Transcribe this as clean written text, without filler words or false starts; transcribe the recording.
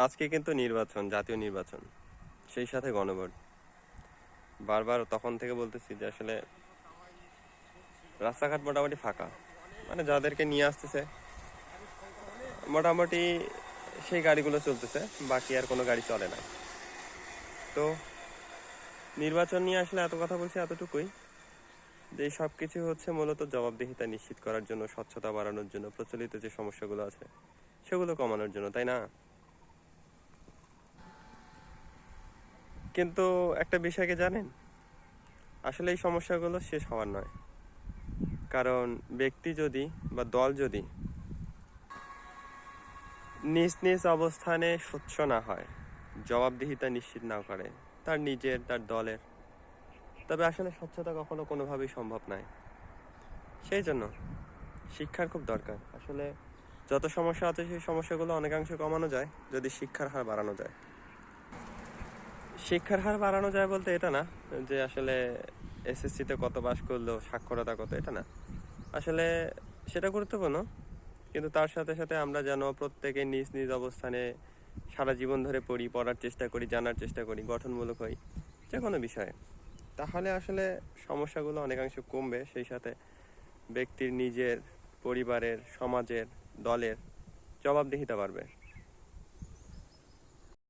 আজকে কিন্তু নির্বাচন, জাতীয় নির্বাচন, সেই সাথে গণভোট। বারবার তখন থেকে বলতেছি যে আসলে রাস্তাঘাট মোটামুটি ফাঁকা, মানে যাদেরকে নিয়ে আসতেছে মোটামুটি সেই গাড়িগুলো চলতেছে, বাকি আর কোনো গাড়ি চলে না। তো নির্বাচন নিয়ে আসলে এত কথা বলছি এতটুকুই, যে এই সব কিছু হচ্ছে মূলত জবাবদিহিতা নিশ্চিত করার জন্য, স্বচ্ছতা বাড়ানোর জন্য, প্রচলিত যে সমস্যাগুলো আছে সেগুলো কমানোর জন্য, তাই না? কিন্তু একটা বিষয়কে জানেন, আসলে এই সমস্যাগুলো শেষ হওয়ার নয়। কারণ ব্যক্তি যদি বা দল যদি নিজ নিজ অবস্থানে স্বচ্ছ না হয়, জবাবদিহিতা নিশ্চিত না করে তার নিজের, তার দলের, তবে আসলে স্বচ্ছতা কখনো কোনোভাবেই সম্ভব নয়। সেই জন্য শিক্ষার খুব দরকার। আসলে যত সমস্যা আছে সেই সমস্যাগুলো অনেকাংশে কমানো যায় যদি শিক্ষার হার বাড়ানো যায়। শিক্ষার হার বাড়ানো যায় বলতে এটা না যে আসলে এসএসসিতে কত পাস করলো, সাক্ষরতা কত, এটা না। আসলে সেটা গুরুত্বপূর্ণ, কিন্তু তার সাথে সাথে আমরা যেন প্রত্যেকে নিজ নিজ অবস্থানে সারা জীবন ধরে পড়ি, পড়ার চেষ্টা করি, জানার চেষ্টা করি, গঠনমূলক হই যে কোনো বিষয়ে। তাহলে আসলে সমস্যাগুলো অনেকাংশে কমবে। সেই সাথে ব্যক্তির নিজের, পরিবারের, সমাজের, দলের জবাবদিহিতা বাড়বে।